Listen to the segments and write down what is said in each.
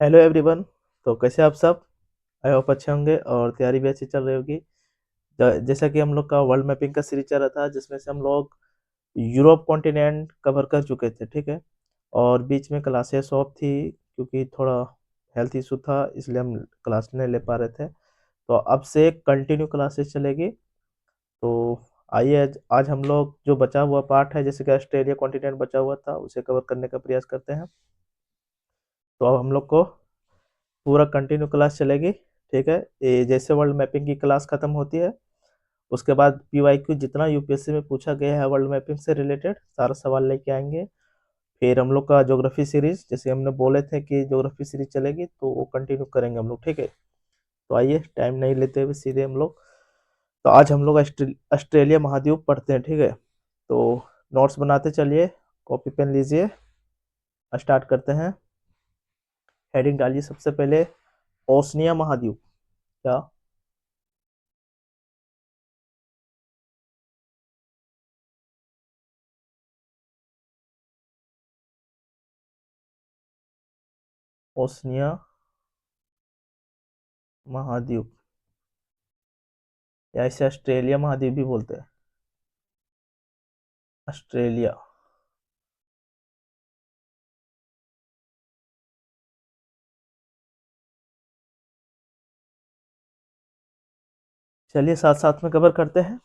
Hello everyone. तो कैसे आप सब? आई होप अच्छे होंगे और तैयारी भी अच्छी चल रही होगी। जैसा कि हम लोग का वर्ल्ड मैपिंग का सीरीज चल रहा था, जिसमें से हम लोग यूरोप कॉन्टिनेंट कवर कर चुके थे, ठीक है। और बीच में क्लासेस ऑफ थी क्योंकि थोड़ा हेल्थ इशू था, इसलिए हम क्लास नहीं ले पा रहे थे। तो अब से कंटिन्यू क्लासेस चलेगी। तो आइए आज हम लोग जो बचा हुआ पार्ट है, जैसे कि ऑस्ट्रेलिया कॉन्टिनेंट बचा हुआ था, उसे कवर करने का प्रयास करते हैं। तो अब हम लोग को पूरा कंटिन्यू क्लास चलेगी, ठीक है। ये जैसे वर्ल्ड मैपिंग की क्लास खत्म होती है, उसके बाद पीवाईक्यू जितना यूपीएससी में पूछा गया है वर्ल्ड मैपिंग से रिलेटेड सारा सवाल लेके आएंगे। फिर हम लोग का ज्योग्राफी सीरीज, जैसे हमने बोले थे कि ज्योग्राफी सीरीज चलेगी, तो वो कंटिन्यू करेंगे हम लोग, ठीक है। तो आइए टाइम नहीं लेते हुए सीधे हम लोग, तो आज हम लोग ऑस्ट्रेलिया महाद्वीप पढ़ते हैं, ठीक है। तो नोट्स बनाते चलिए, कॉपी पेन लीजिए, स्टार्ट करते हैं। हेडिंग डालिए सबसे पहले, ओशनिया महाद्वीप। क्या? ओशनिया महाद्वीप, या इसे ऑस्ट्रेलिया महाद्वीप भी बोलते हैं। ऑस्ट्रेलिया। चलिए साथ साथ में कवर करते हैं।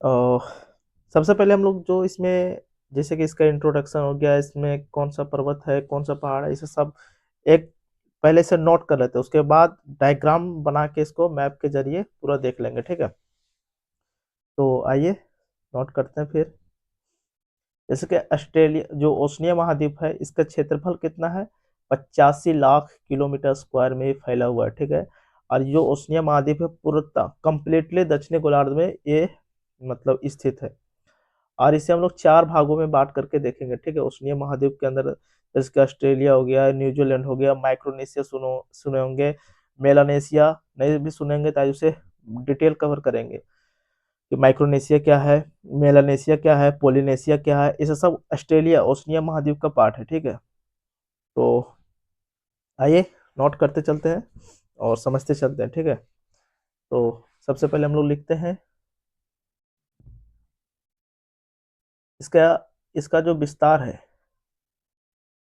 और सबसे पहले हम लोग जो इसमें, जैसे कि इसका इंट्रोडक्शन हो गया, इसमें कौन सा पर्वत है, कौन सा पहाड़ है, इसे सब एक पहले से नोट कर लेते हैं। उसके बाद डायग्राम बना के इसको मैप के जरिए पूरा देख लेंगे, ठीक है। तो आइए नोट करते हैं फिर। जैसे कि ऑस्ट्रेलिया जो ओशनिया महाद्वीप है, इसका क्षेत्रफल कितना है? 85 लाख किलोमीटर स्क्वायर में ये फैला हुआ है, ठीक है। और जो ओशनिया महाद्वीप है पूर्णतः कंप्लीटली दक्षिणी गोलार्ध में ये मतलब स्थित है। और इसे हम लोग चार भागों में बांट करके देखेंगे, ठीक है। ओशनिया महाद्वीप के अंदर जैसे कि ऑस्ट्रेलिया हो गया, न्यूजीलैंड हो गया, माइक्रोनेशिया सुनो सुने होंगे, मेलानेशिया नहीं भी सुनेंगे, ताकि उसे डिटेल कवर करेंगे कि माइक्रोनेशिया क्या है, मेलानेशिया क्या है, पोलिनेशिया क्या है। ये सब ऑस्ट्रेलिया ओशनिया महाद्वीप का पार्ट है, ठीक है। तो आइए नोट करते चलते हैं और समझते चलते हैं, ठीक है। तो सबसे पहले हम लोग लिखते हैं इसका इसका जो विस्तार है,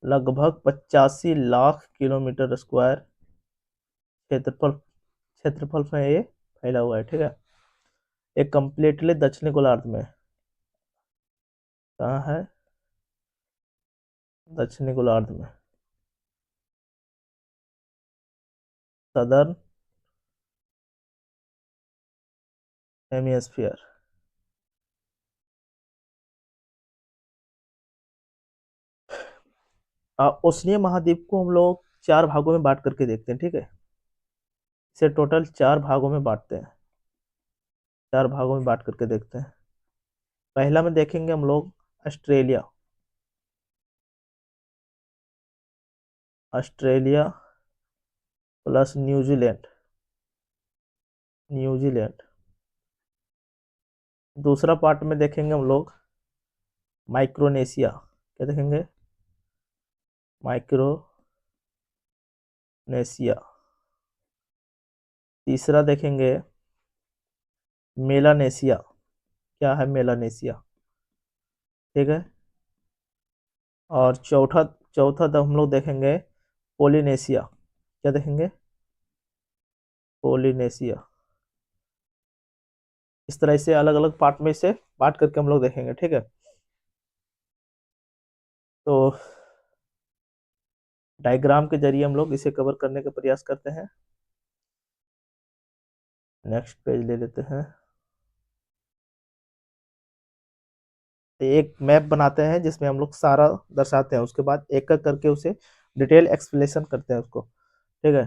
लगभग 85 लाख किलोमीटर स्क्वायर क्षेत्रफल क्षेत्रफल में ये फैला हुआ है, ठीक है। एक कंप्लीटली दक्षिणी गोलार्ध में। कहाँ है? दक्षिणी गोलार्ध में, सदर्न हेमिस्फीयर। ओशनिया महाद्वीप को हम लोग चार भागों में बांट करके देखते हैं, ठीक है। इसे टोटल चार भागों में बांटते हैं, चार भागों में बांट करके देखते हैं। पहला में देखेंगे हम लोग Australia. Australia plus New Zealand. New Zealand. दूसरा पार्ट में देखेंगे हम लोग माइक्रोनेशिया। क्या देखेंगे? माइक्रोनेशिया। तीसरा देखेंगे मेलानेशिया। क्या है मेलानेशिया? ठीक है। और चौथा चौथा तो हम लोग देखेंगे पोलिनेशिया। क्या देखेंगे? पोलिनेशिया। इस तरह से अलग अलग पार्ट में से बांट करके हम लोग देखेंगे, ठीक है। तो डायग्राम के जरिए हम लोग इसे कवर करने का प्रयास करते हैं। नेक्स्ट पेज ले लेते हैं। एक मैप बनाते हैं जिसमें हम लोग सारा दर्शाते हैं, उसके बाद एक एक करके उसे डिटेल एक्सप्लेनेशन करते हैं उसको, ठीक है।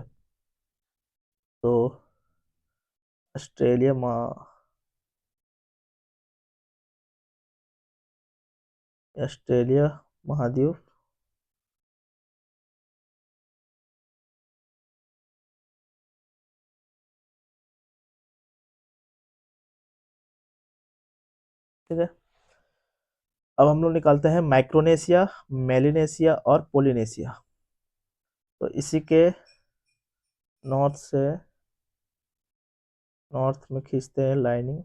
तो ऑस्ट्रेलिया ऑस्ट्रेलिया महाद्वीप। ठीक है। अब हम लोग निकालते हैं माइक्रोनेशिया, मेलिनेशिया और पोलिनेशिया। तो इसी के नॉर्थ से नॉर्थ में खींचते हैं लाइनिंग।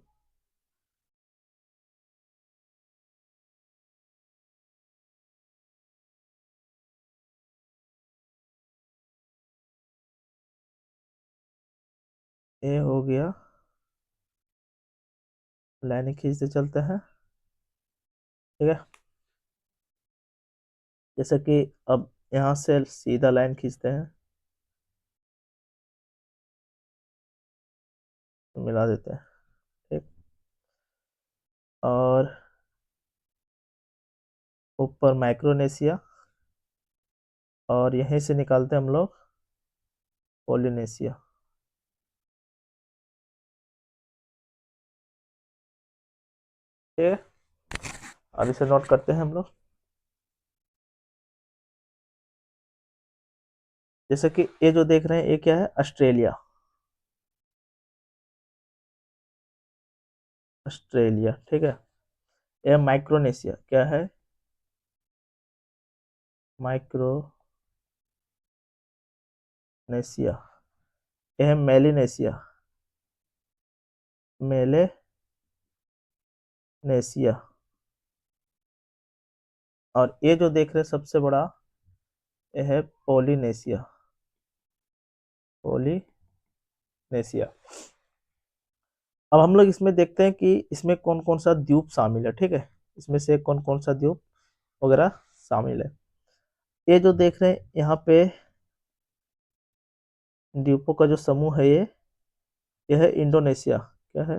ये हो गया, लाइनिंग खींचते चलते हैं, ठीक है। जैसे कि अब यहाँ से सीधा लाइन खींचते हैं, तो मिला देते हैं, ठीक। और ऊपर माइक्रोनेशिया, और यहीं से निकालते हैं हम लोग पोलिनेशिया, ठीक है। अब इसे नोट करते हैं हम लोग। जैसे कि ये जो देख रहे हैं ये क्या है, ऑस्ट्रेलिया, ऑस्ट्रेलिया, ठीक है। ये माइक्रोनेशिया क्या है, माइक्रोनेशिया। ये है मेलिनेशिया, मेलेनेशिया। और ये जो देख रहे हैं सबसे बड़ा, ये है पोलिनेशिया, पोलिनेशिया। अब हम लोग इसमें देखते हैं कि इसमें कौन कौन सा द्वीप शामिल है, ठीक है। इसमें से कौन कौन सा द्वीप वगैरह शामिल है। ये जो देख रहे हैं यहाँ पे द्वीपों का जो समूह है, ये है इंडोनेशिया, क्या है,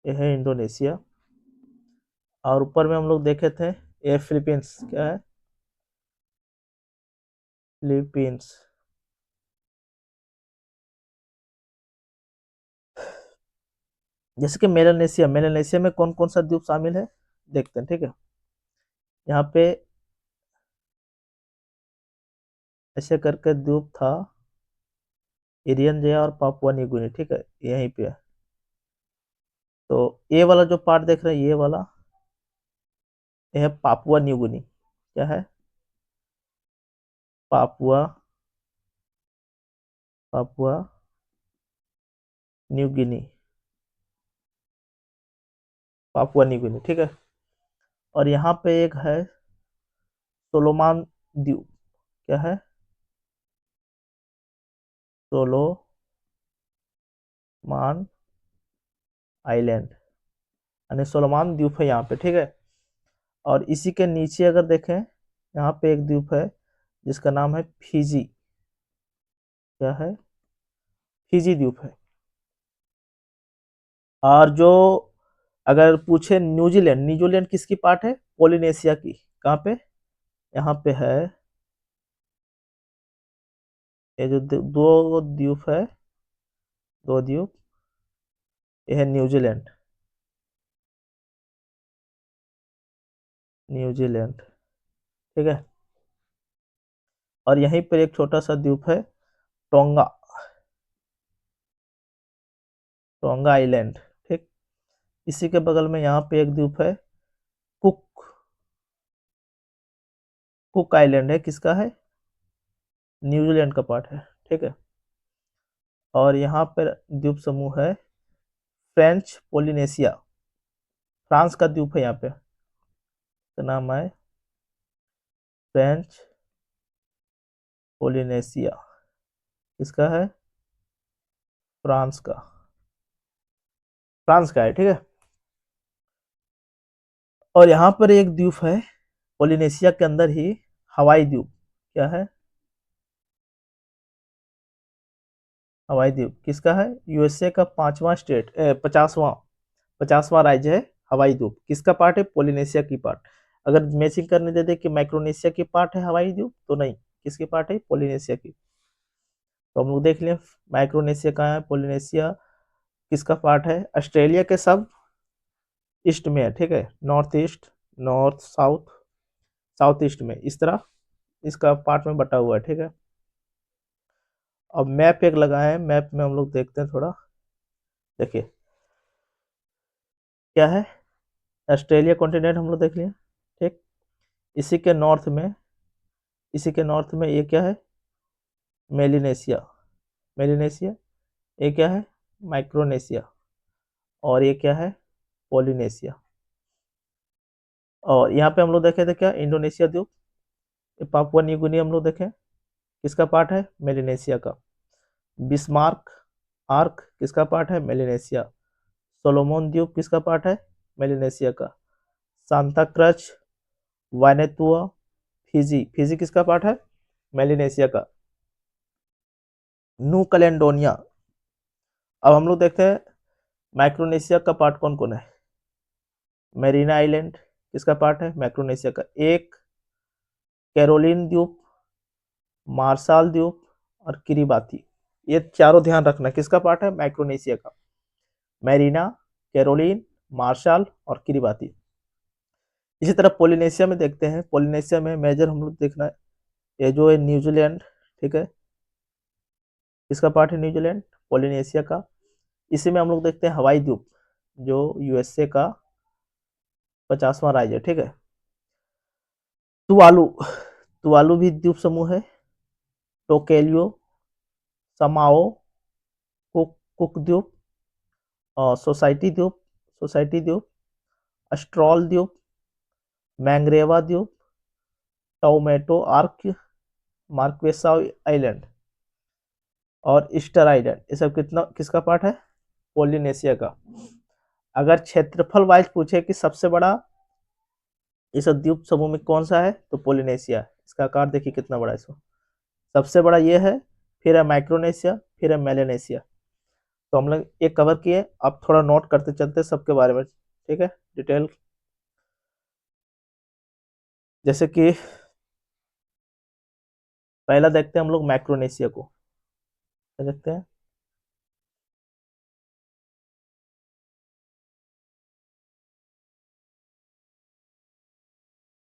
ये है इंडोनेशिया। और ऊपर में हम लोग देखे थे, ये फिलीपींस, क्या है, फिलीपींस। जैसे कि मेलानेशिया, मेलानेशिया में कौन कौन सा द्वीप शामिल है देखते हैं, ठीक है। यहाँ पे ऐसे करके द्वीप था, इरियन जया और पापुआ न्यू गिनी, ठीक है, यहीं पे है। तो ये वाला जो पार्ट देख रहे हैं, ये वाला, ये है पापुआ न्यू गिनी, क्या है, पापुआ, पापुआ न्यू गिनी, पापुआ न्यू गिनी, ठीक है। और यहाँ पे एक है सोलोमान द्वीप, क्या है, सोलोमान आइलैंड, यानी सोलोमान द्वीप है यहाँ पे, ठीक है। और इसी के नीचे अगर देखें, यहाँ पे एक द्वीप है जिसका नाम है फिजी, क्या है, फिजी द्वीप है। और जो अगर पूछे न्यूजीलैंड, न्यूजीलैंड किसकी पार्ट है, पोलिनेशिया की, कहाँ पे, यहाँ पे है। ये जो दो द्वीप है, दो द्वीप, ये है न्यूजीलैंड, न्यूजीलैंड, ठीक है। और यहीं पर एक छोटा सा द्वीप है, टोंगा, टोंगा आइलैंड, ठीक। इसी के बगल में यहाँ पे एक द्वीप है, कुक, कुक आइलैंड है, किसका है, न्यूजीलैंड का पार्ट है, ठीक है। और यहाँ पर द्वीप समूह है फ्रेंच पोलिनेशिया, फ्रांस का द्वीप है यहाँ पे, इसका नाम है फ्रेंच पोलिनेशिया, किसका है, फ्रांस का, फ्रांस का है, ठीक है। और यहाँ पर एक द्वीप है पोलिनेशिया के अंदर ही, हवाई द्वीप, क्या है, हवाई द्वीप किसका है, यूएसए का पांचवा स्टेट, 50वां राज्य है हवाई द्वीप, किसका पार्ट है, पोलिनेशिया की पार्ट। अगर मैचिंग करने दे दे कि माइक्रोनेशिया की पार्ट है हवाई द्वीप, तो नहीं, किसकी पार्ट है, पोलिनेशिया की। तो हम लोग देख लें माइक्रोनेशिया कहाँ है, पोलिनेशिया किसका पार्ट है, ऑस्ट्रेलिया के सब ईस्ट में है, ठीक है, north east, north south, south east में, इस तरह इसका पार्ट में बटा हुआ है, ठीक है। अब मैप एक लगाए हैं, मैप में हम लोग देखते हैं थोड़ा, देखिए क्या है, ऑस्ट्रेलिया कॉन्टिनेंट हम लोग देख लिया, ठीक। इसी के नॉर्थ में, इसी के नॉर्थ में ये क्या है, मेलिनेशिया, मेलिनेशिया। ये क्या है, माइक्रोनेशिया। और ये क्या है, पोलिनेशिया। और यहाँ पे हम लोग देखे थे क्या, इंडोनेशिया द्वीप। ये पापुआ न्यू गिनी हम लोग देखें, किसका पार्ट है, मेलिनेशिया का। बिस्मार्क आर्क किसका पार्ट है, मेलिनेशिया। सोलोमन द्वीप किसका पार्ट है, मेलिनेशिया का। सांता क्रच, वानेतुआ, फिजी, फिजी किसका पार्ट है, मेलिनेशिया का। New Caledonia. अब हम लोग देखते हैं माइक्रोनेशिया का पार्ट कौन कौन है। मेरीना आइलैंड किसका पार्ट है, माइक्रोनेशिया का। एक कैरोलिन द्वीप, मार्शल द्वीप और किरिबाती। ये चारों ध्यान रखना किसका पार्ट है, माइक्रोनेशिया का। मेरीना, कैरोलिन, मार्शल और किरिबाती। इसी तरह पोलिनेशिया में देखते हैं, पोलिनेशिया में मेजर हम लोग देखना है, ये जो है न्यूजीलैंड, ठीक है, किसका पार्ट है, न्यूजीलैंड, पोलिनेशिया का। इसी में हम लोग देखते हैं हवाई द्वीप, जो यूएसए का 50वां राज्य है, ठीक है। तुवालू, तुवालू भी द्वीप समूह है। टोकेलियो, समाओ, कुक द्वीप, सोसाइटी द्वीप, सोसाइटी द्वीप, अस्ट्रॉल द्वीप, मैंग्रेवा द्वीप, टोमेटो आर्क, मार्क्वेसा आइलैंड और ईस्टर आइलैंड। ये सब कितना किसका पार्ट है, पोलिनेशिया का। अगर क्षेत्रफल वाइज पूछे कि सबसे बड़ा इस द्वीप समूह में कौन सा है, तो पोलिनेशिया। इसका आकार देखिए कितना बड़ा है, इसको सबसे बड़ा ये है, फिर है माइक्रोनेशिया, फिर है मेलेनेशिया। तो हम लोग ये कवर किए, अब थोड़ा नोट करते चलते सबके बारे में, ठीक है, डिटेल। जैसे कि पहला देखते हैं हम लोग माइक्रोनेशिया को, क्या देखते हैं,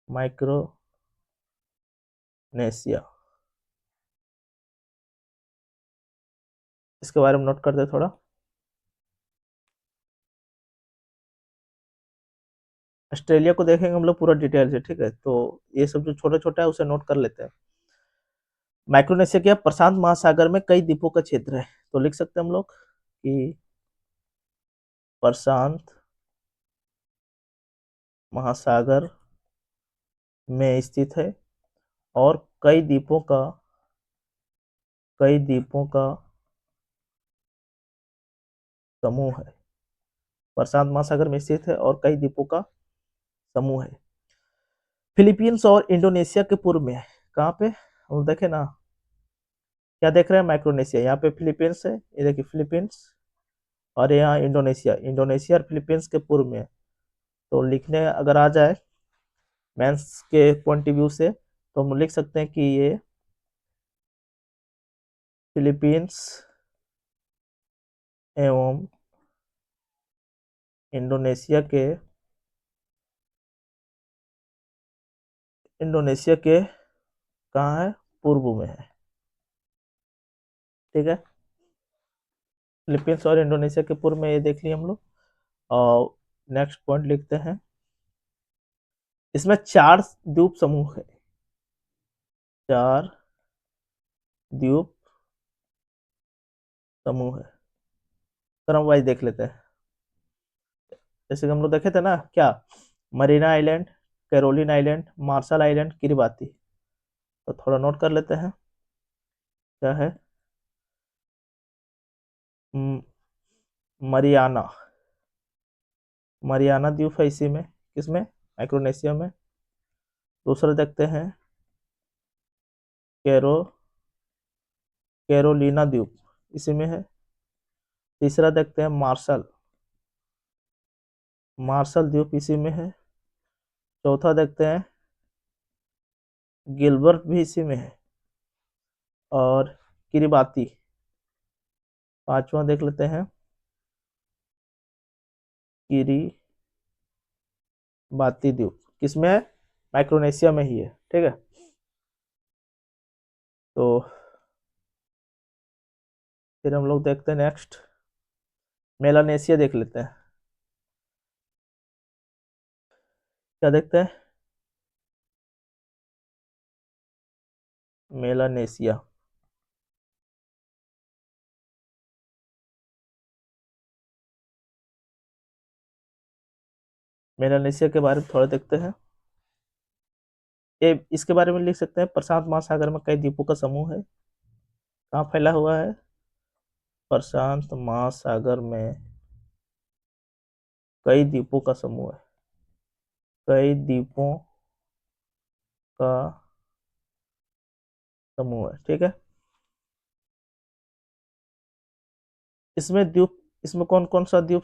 माइक्रोनेशिया। इसके बारे में नोट करते हैं थोड़ा। ऑस्ट्रेलिया को देखेंगे हम लोग पूरा डिटेल से, ठीक है, तो ये सब जो छोटा छोटा है उसे नोट कर लेते हैं। माइक्रोनेशिया क्या, प्रशांत महासागर में कई द्वीपों का क्षेत्र है। तो लिख सकते हैं हम लोग कि प्रशांत महासागर में स्थित है और कई द्वीपों का समूह है। प्रशांत महासागर में स्थित है और कई द्वीपों का समूह है। फिलीपींस और इंडोनेशिया के पूर्व में है। कहाँ पे, हम देखे ना, क्या देख रहे हैं, माइक्रोनेशिया। यहाँ पे फिलीपींस है, ये देखिए फिलीपींस, और यहाँ इंडोनेशिया, इंडोनेशिया और फिलीपींस के पूर्व में है। तो लिखने अगर आ जाए मेंस के पॉइंट ऑफ व्यू से, तो हम लिख सकते हैं कि ये फिलीपींस एवं इंडोनेशिया के कहाँ है, पूर्व में है, ठीक है। फिलीपींस और इंडोनेशिया के पूर्व में, ये देख लिया हम लोग। और नेक्स्ट पॉइंट लिखते हैं, इसमें 4 द्वीप समूह है, 4 द्वीप समूह है। क्रम वाइज देख लेते हैं, जैसे कि हम लोग देखे थे ना, क्या, Marina island, Caroline island, Marshall island, Kiribati. तो थोड़ा नोट कर लेते हैं, क्या है, म- मरियाना, मरियाना द्वीप है इसी में, किसमें, माइक्रोनेशिया में। दूसरा देखते हैं कैरो कैरोलिना द्वीप, इसी में है। तीसरा देखते हैं मार्शल, मार्शल द्वीप इसी में है। चौथा देखते हैं गिलबर्ट, भी इसी में है। और किरिबाती, पांचवा देख लेते हैं किरिबाती द्वीप, किसमें है, माइक्रोनेशिया में ही है, ठीक है। तो फिर हम लोग देखते हैं नेक्स्ट, मेलानेशिया देख लेते हैं, क्या देखते हैं, मेलानेशिया। मेलानेशिया के बारे में थोड़ा देखते हैं। ये इसके बारे में लिख सकते हैं, प्रशांत महासागर में कई द्वीपों का समूह है। कहाँ फैला हुआ है? प्रशांत महासागर में कई द्वीपों का समूह है। कई द्वीपों का समूह है, ठीक है। इसमें द्वीप, इसमें कौन कौन सा द्वीप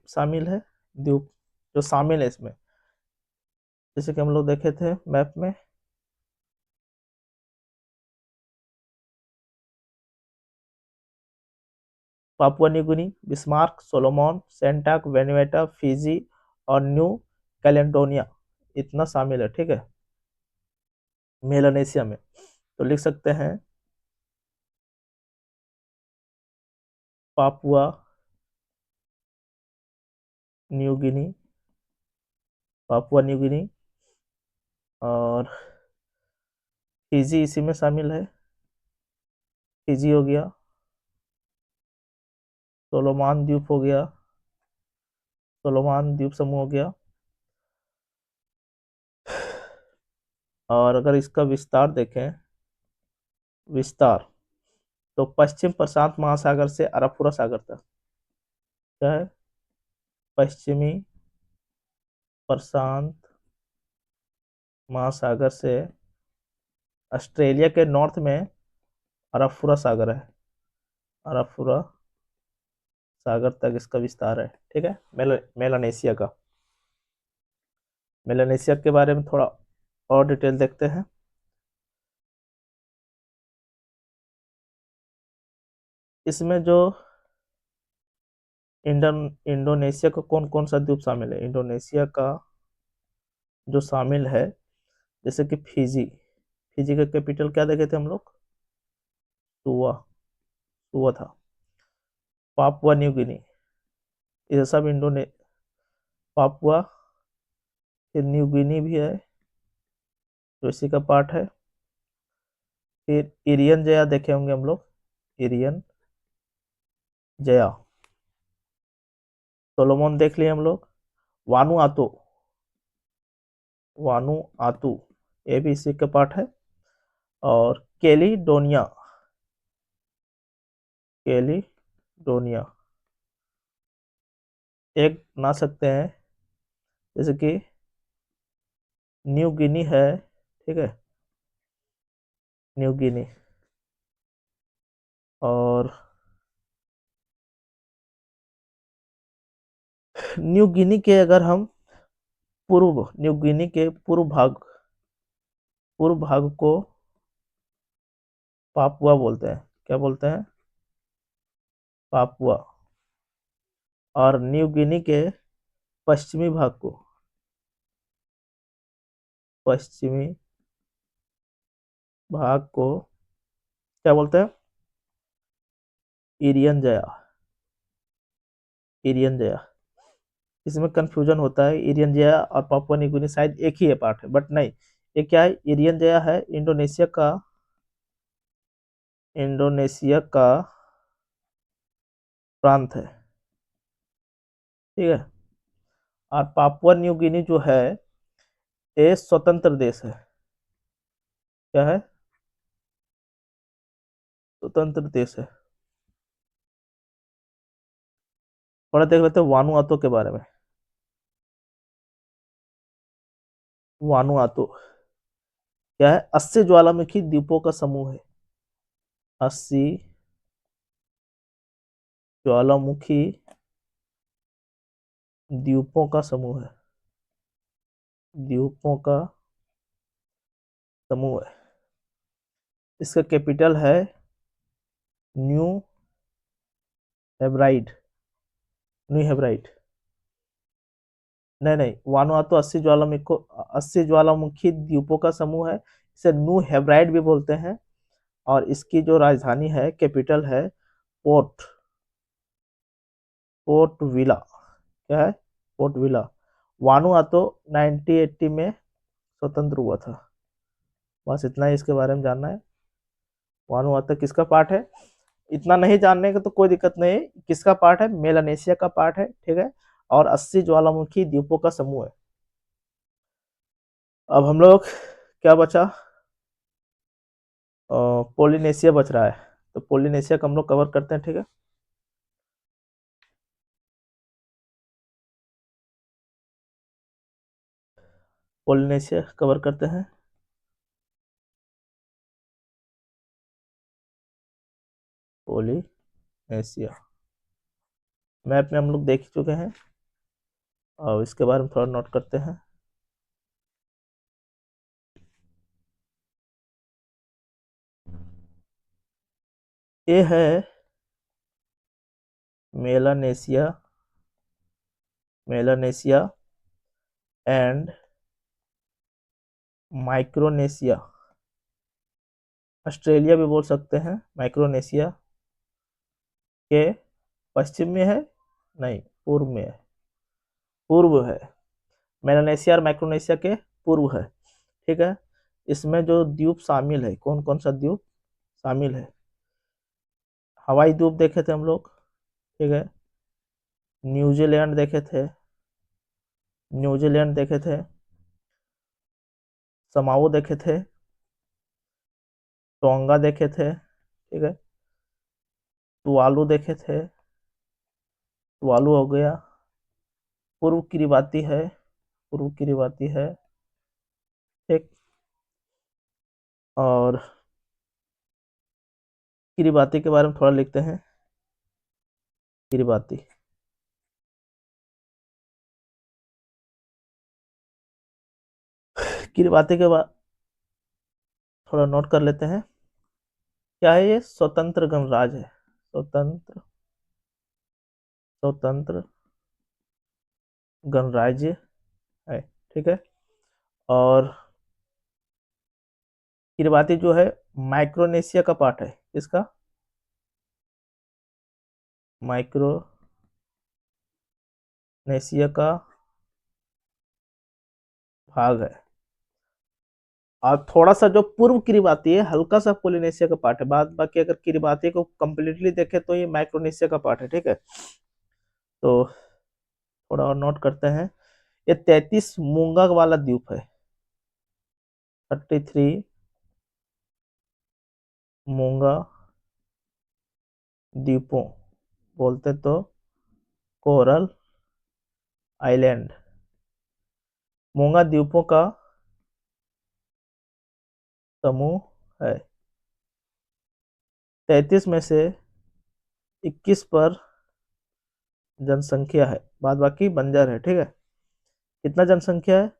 शामिल है? द्वीप जो शामिल है इसमें, जैसे कि हम लोग देखे थे मैप में, Papua New Guinea, Bismarck, Solomon, सेंटाक, वेनुएटा, फिजी और न्यू कैलेडोनिया, इतना शामिल है, ठीक है, मेलानेशिया में। तो लिख सकते हैं पापुआ न्यू गिनी, पापुआ न्यू गिनी और फिजी इसी में शामिल है। फिजी हो गया, सोलोमान द्वीप हो गया, सोलोमान द्वीप समूह हो गया। और अगर इसका विस्तार देखें, विस्तार, तो पश्चिम प्रशांत महासागर से अरफुरा सागर तक, क्या है? पश्चिमी प्रशांत महासागर से ऑस्ट्रेलिया के नॉर्थ में अरफुरा सागर है, अरफुरा सागर तक इसका विस्तार है, ठीक है, मेलानेशिया का। मेलानेशिया के बारे में थोड़ा और डिटेल देखते हैं। इसमें जो इंडोनेशिया का कौन कौन सा द्वीप शामिल है? इंडोनेशिया का जो शामिल है, जैसे कि फिजी, फिजी का कैपिटल क्या देखे थे हम लोग? सुआ, सुआ था। पापुआ न्यू गिनी, ये सब पापुआ, फिर न्यू गिनी भी है जो इसी का पार्ट है। फिर इरियन जया देखे होंगे हम लोग, इरियन जया, सोलोमन देख लिए हम लोग। वानु आतू, वानु आतू, ये भी इसी का पार्ट है। और कैलिडोनिया, कैलिडोनिया एक बना सकते हैं, जैसे कि न्यू गिनी है, ठीक है, न्यू गिनी। और न्यू गिनी के अगर हम पूर्व, न्यू गिनी के पूर्व भाग को पापुआ बोलते हैं, क्या बोलते हैं? पापुआ। और न्यू गिनी के पश्चिमी भाग को, पश्चिमी भाग को क्या बोलते हैं? इरियन जया, इरियन जया। इसमें कंफ्यूजन होता है, इरियन जया और पापुआ न्यू गिनी शायद एक ही है पार्ट है, बट नहीं, ये क्या है? इरियन जया है इंडोनेशिया का, इंडोनेशिया का प्रांत है, ठीक है। और पापुआ न्यू गिनी जो है, ये स्वतंत्र देश है, क्या है? स्वतंत्र देश है। थोड़ा देख लेते हैं वानुआतू के बारे में। वानुआतू क्या है? 80 ज्वालामुखी द्वीपों का समूह है, 80 ज्वालामुखी द्वीपों का समूह है, द्वीपों का समूह है। इसका कैपिटल है न्यू हेब्राइड, न्यू हेब्राइड। नहीं नहीं, वानुआतू 80 ज्वालामुखी द्वीपों का समूह है, इसे न्यू हेब्राइड भी बोलते हैं। और इसकी जो राजधानी है, कैपिटल है पोर्ट, पोर्ट विला, क्या है? Port villa. वानुआतू 1980 में स्वतंत्र हुआ था। बस इतना ही इसके बारे में जानना है। वानुआतु किसका पार्ट है? इतना नहीं जानने का तो कोई दिक्कत नहीं, किसका पार्ट है? मेलानेशिया का पार्ट है, ठीक है। और 80 ज्वालामुखी द्वीपों का समूह है। अब हम लोग क्या बचा? पोलिनेशिया बच रहा है, तो पोलिनेशिया का हम लोग कवर करते हैं, ठीक है। पोलिनेशिया कवर करते हैं। पोलिनेशिया मैप में हम लोग देख चुके हैं, और इसके बारे में थोड़ा नोट करते हैं। ये है Melanesia, Melanesia and Micronesia. Australia भी बोल सकते हैं। माइक्रोनेशिया के पश्चिम में है, नहीं पूर्व में है, पूर्व है। मेलानेशिया और माइक्रोनेशिया के पूर्व है, ठीक है। इसमें जो द्वीप शामिल है, कौन कौन सा द्वीप शामिल है? हवाई द्वीप देखे थे हम लोग, ठीक है। न्यूजीलैंड देखे थे, न्यूजीलैंड देखे थे। समाओ देखे थे, टोंगा देखे थे, ठीक है। तुवालू देखे थे, तुवालू हो गया। पूर्व किरिबाती है, पूर्व किरिबाती है, ठीक। और किरिबाती के बारे में थोड़ा लिखते हैं। किरिबाती, किरिबाती के बाद थोड़ा नोट कर लेते हैं। क्या है ये? स्वतंत्र गणराज्य है, स्वतंत्र, स्वतंत्र गणराज्य है, ठीक है। और किरिबाती जो है माइक्रोनेशिया का पार्ट है। किसका? माइक्रोनेशिया का भाग है। और थोड़ा सा जो पूर्व किरिबाती है हल्का सा पोलिनेशिया का पार्ट है, बाद बाकी अगर किरिबाती को कंप्लीटली देखे तो ये माइक्रोनेशिया का पार्ट है, ठीक है। तो थोड़ा और नोट करते हैं। ये 33 मूंगा वाला द्वीप है, 33 मूंगा द्वीपों बोलते तो कोरल आइलैंड, मूंगा द्वीपों का समूह है। 33 में से 21 पर जनसंख्या है, बाद बाकी बंजर है, ठीक है। कितना जनसंख्या है?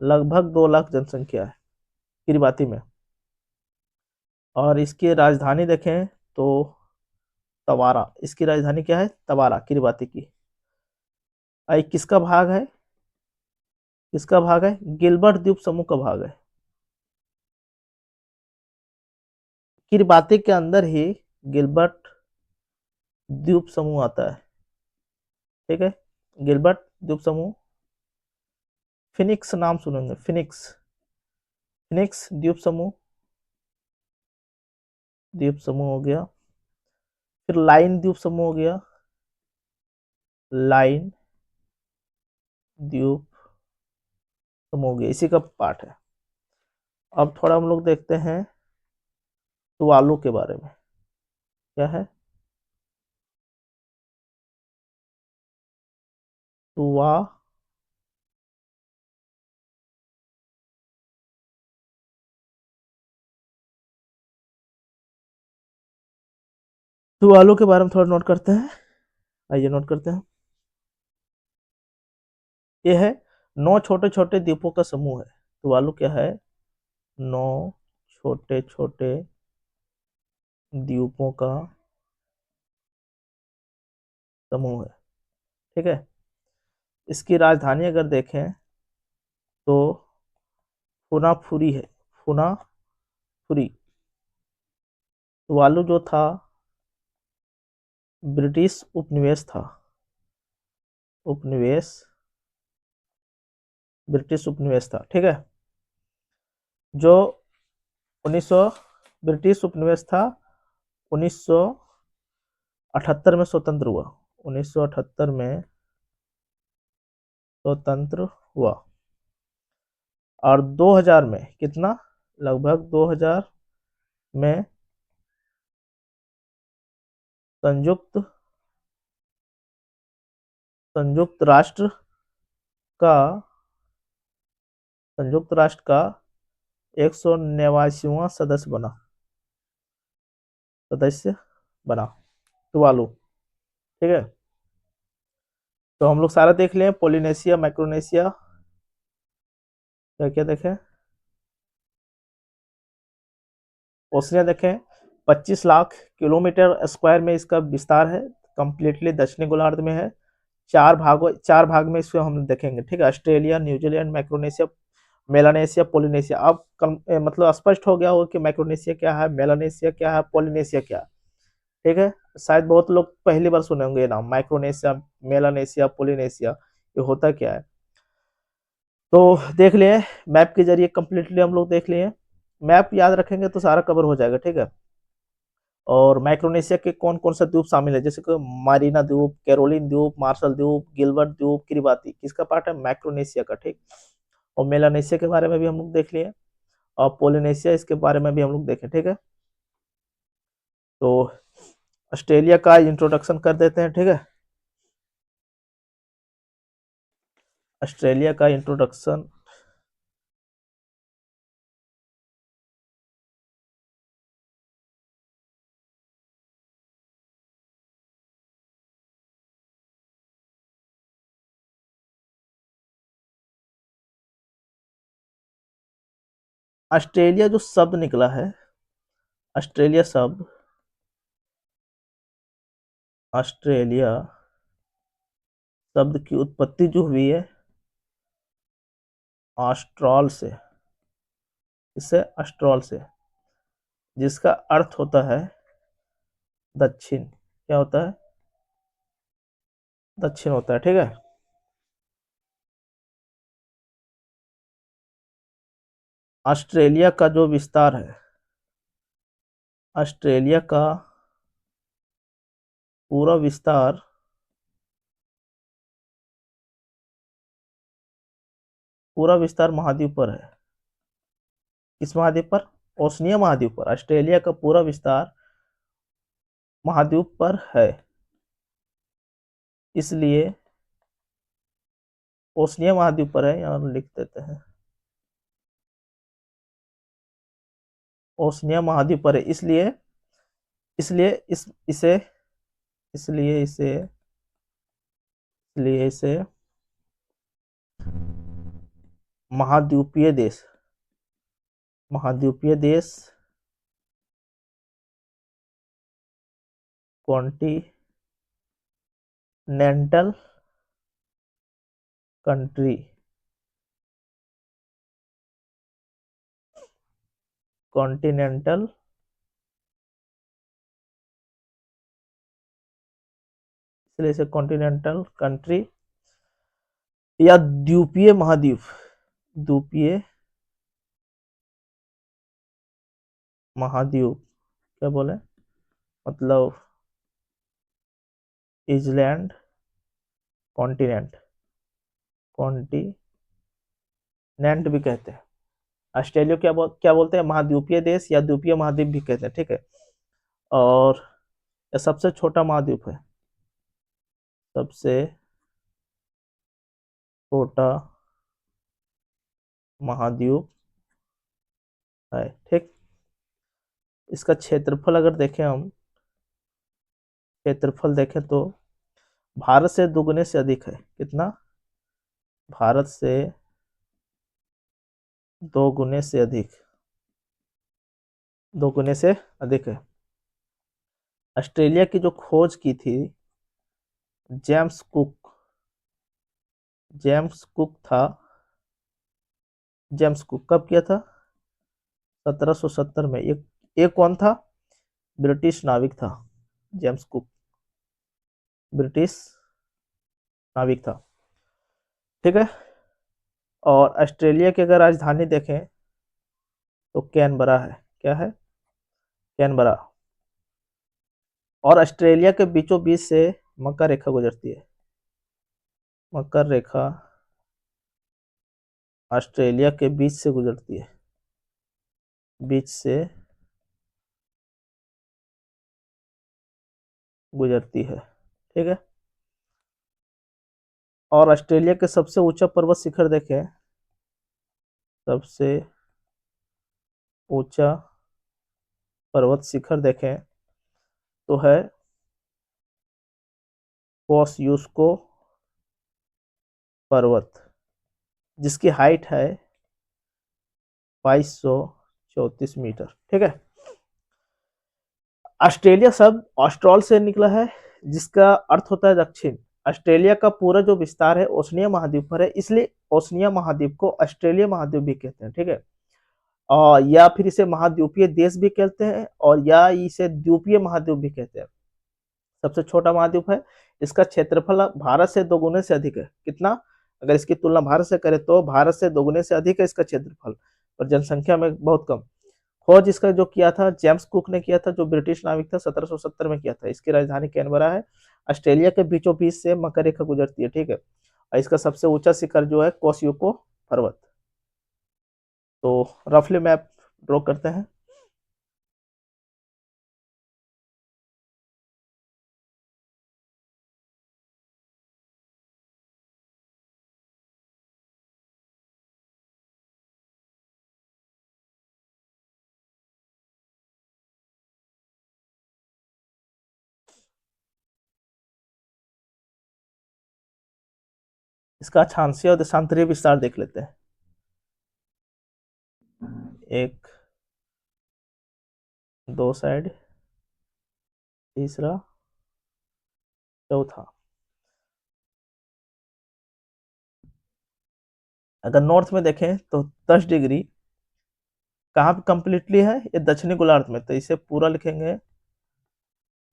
लगभग 2 लाख जनसंख्या है किरिबाती में। और इसकी राजधानी देखें तो तवारा, इसकी राजधानी क्या है? तवारा, किरिबाती की। आई किसका भाग है? किसका भाग है? गिलबर्ट द्वीप समूह का भाग है। किरिबाती के अंदर ही गिलबर्ट द्वीप समूह आता है, ठीक है। गिलबर्ट द्वीप समूह, फिनिक्स नाम सुनेंगे, फिनिक्स, फिनिक्स द्वीप समूह, द्वीप समूह हो गया। फिर लाइन द्वीप समूह हो गया, लाइन द्वीप समूह हो गया, इसी का पार्ट है। अब थोड़ा हम लोग देखते हैं तुवालू के बारे में। क्या है तुवा? तुवालू के बारे में थोड़ा नोट करते हैं, आइए नोट करते हैं। ये है 9 छोटे छोटे द्वीपों का समूह है। तुवालू क्या है? 9 छोटे छोटे द्वीपों का समूह है, ठीक है। इसकी राजधानी अगर देखें तो फुनाफुरी है, फुनाफुरी। तुवालू जो था ब्रिटिश उपनिवेश था, उपनिवेश, ब्रिटिश उपनिवेश था, ठीक है। जो 1900 ब्रिटिश उपनिवेश था, 1978 में स्वतंत्र हुआ, 1978 में स्वतंत्र हुआ। और 2000 में कितना, लगभग 2000 में संयुक्त संयुक्त राष्ट्र का संयुक्त राष्ट्र का 189वां सदस्य बना। टुवालू। ठीक है, तो हम लोग सारा देख लें, पोलिनेशिया, माइक्रोनेशिया, क्या क्या देखें। ओशिनिया देखें, 25 लाख किलोमीटर स्क्वायर में इसका विस्तार है, कंप्लीटली दक्षिणी गोलार्ध में है। चार भाग में इसको हम देखेंगे। ठीक है, Australia, New Zealand, Micronesia, Melanesia, Polynesia. अब मतलब स्पष्ट हो गया होगा कि माइक्रोनेशिया क्या है, मेलानेशिया क्या है, पोलिनेशिया क्या है। ठीक है, शायद बहुत लोग पहली बार सुने होंगे ये नाम, माइक्रोनेशिया, मेलानेशिया, पोलिनेशिया, ये होता क्या है। तो देख लिए, मैप के जरिए कंप्लीटली हम लोग देख लिए। मैप याद रखेंगे तो सारा कवर हो जाएगा। ठीक है, और माइक्रोनेशिया के कौन कौन सा द्वीप शामिल है, जैसे कि मारीना द्वीप, कैरोलिन द्वीप, मार्शल द्वीप, गिलबर्ट द्वीप, किरिबाती, किसका पार्ट है, माइक्रोनेशिया का। ठीक, और मेलानेशिया के बारे में भी हम लोग देख लिए, और पोलिनेशिया इसके बारे में भी हम लोग देखें। ठीक है, तो ऑस्ट्रेलिया का इंट्रोडक्शन कर देते हैं। ठीक है, ऑस्ट्रेलिया का इंट्रोडक्शन। ऑस्ट्रेलिया जो शब्द निकला है, ऑस्ट्रेलिया शब्द, ऑस्ट्रेलिया शब्द की उत्पत्ति जो हुई है ऑस्ट्रॉल से, इससे ऑस्ट्रॉल से, जिसका अर्थ होता है दक्षिण। क्या होता है, दक्षिण होता है। ठीक है, ऑस्ट्रेलिया का जो विस्तार है, ऑस्ट्रेलिया का पूरा विस्तार महाद्वीप पर है। किस महाद्वीप पर, ओशनिया महाद्वीप पर। ऑस्ट्रेलिया का पूरा विस्तार महाद्वीप पर है, इसलिए ओशनिया महाद्वीप पर है, यहाँ लिख देते हैं, ओशनिया महाद्वीप पर है, इसलिए इसलिए इस इसे इसलिए इसे इसलिए इसे महाद्वीपीय देश, महाद्वीपीय देश, कॉन्टिनेंटल कंट्री, कॉन्टिनेंटल इसलिए इसे कॉन्टिनेंटल कंट्री या द्वीपीय महाद्वीप, द्वीपीय महाद्वीप, क्या बोले, मतलब इजलैंड, कॉन्टिनेंट, कॉन्टिनेंट भी कहते हैं। ऑस्ट्रेलिया क्या बोलते हैं, महाद्वीपीय देश या द्वीपीय महाद्वीप भी कहते हैं। ठीक है, और यह सबसे छोटा महाद्वीप है, सबसे छोटा महाद्वीप है। ठीक, इसका क्षेत्रफल अगर देखें हम, क्षेत्रफल देखें तो भारत से दुगने से अधिक है। कितना, भारत से 2 गुने से अधिक, 2 गुने से अधिक है। ऑस्ट्रेलिया की जो खोज की थी जेम्स कुक, जेम्स कुक था, जेम्स कुक कब किया था, 1770 में। एक कौन था, ब्रिटिश नाविक था, जेम्स कुक ब्रिटिश नाविक था। ठीक है, और ऑस्ट्रेलिया की अगर राजधानी देखें तो कैनबरा है। क्या है, कैनबरा। और ऑस्ट्रेलिया के बीचों बीच से मकर रेखा गुजरती है। मकर रेखा ऑस्ट्रेलिया के बीच से गुजरती है, बीच से गुजरती है, ठीक है। और ऑस्ट्रेलिया के सबसे ऊंचा पर्वत शिखर देखें, सबसे ऊंचा पर्वत शिखर देखें तो है कोस्युस्को पर्वत, जिसकी हाइट है 2234 मीटर, ठीक है। ऑस्ट्रेलिया शब्द ऑस्ट्रोल से निकला है, जिसका अर्थ होता है दक्षिण। ऑस्ट्रेलिया का पूरा जो विस्तार है ओशनिया महाद्वीप पर है, इसलिए ओशनिया महाद्वीप को ऑस्ट्रेलिया महाद्वीप भी कहते हैं, ठीक है। और या फिर इसे महाद्वीपीय देश भी कहते हैं, और या इसे द्वीपीय महाद्वीप भी कहते हैं। सबसे छोटा महाद्वीप है, इसका क्षेत्रफल भारत से 2 गुने से अधिक है। कितना? अगर इसकी तुलना भारत से करें तो भारत से 2 गुने से अधिक है इसका क्षेत्रफल, और जनसंख्या में बहुत कम। खोज इसका जो किया था जेम्स कुक ने किया था, जो ब्रिटिश नाविक था, 1770 में किया था। इसकी राजधानी कैनबरा है। ऑस्ट्रेलिया के बीचों बीच से मकर रेखा गुजरती है, ठीक है। और इसका सबसे ऊंचा शिखर जो है कोस्युको पर्वत। तो रफली मैप ड्रॉ करते हैं। इसका अक्षांशीय और देशांतरीय विस्तार देख लेते हैं। एक, दो साइड, तीसरा, चौथा। अगर नॉर्थ में देखें तो 10 डिग्री कहाँ पे कंप्लीटली है, ये दक्षिणी गोलार्ध में, तो इसे पूरा लिखेंगे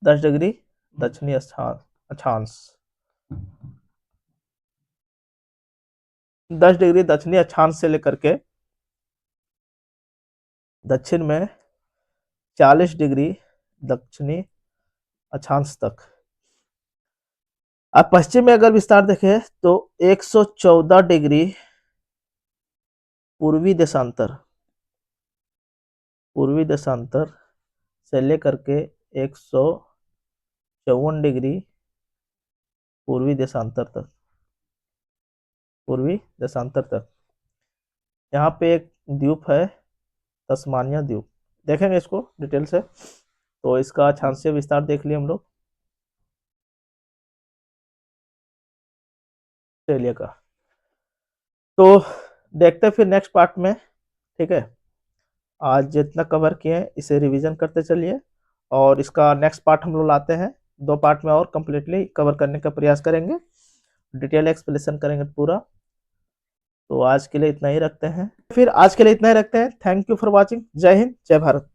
10 डिग्री दक्षिणी अक्षांश। 10 डिग्री दक्षिणी अक्षांश से लेकर के दक्षिण में 40 डिग्री दक्षिणी अक्षांश तक। अब पश्चिम में अगर विस्तार देखें तो 114 डिग्री पूर्वी देशांतर, पूर्वी देशांतर से लेकर के 154 डिग्री पूर्वी देशांतर तक, पूर्वी देशांतर तक। यहाँ पे एक द्वीप है तस्मानिया द्वीप, देखेंगे इसको डिटेल से। तो इसका अक्षांशीय विस्तार देख लिए हम लोग ऑस्ट्रेलिया का। तो देखते हैं फिर नेक्स्ट पार्ट में, ठीक है। आज जितना कवर किए हैं इसे रिवीजन करते चलिए, और इसका नेक्स्ट पार्ट हम लोग लाते हैं। 2 पार्ट में और कंप्लीटली कवर करने का प्रयास करेंगे, डिटेल एक्सप्लेनेशन करेंगे पूरा। तो आज के लिए इतना ही रखते हैं, फिर आज के लिए इतना ही रखते हैं। Thank you for watching. जय हिंद, जय भारत।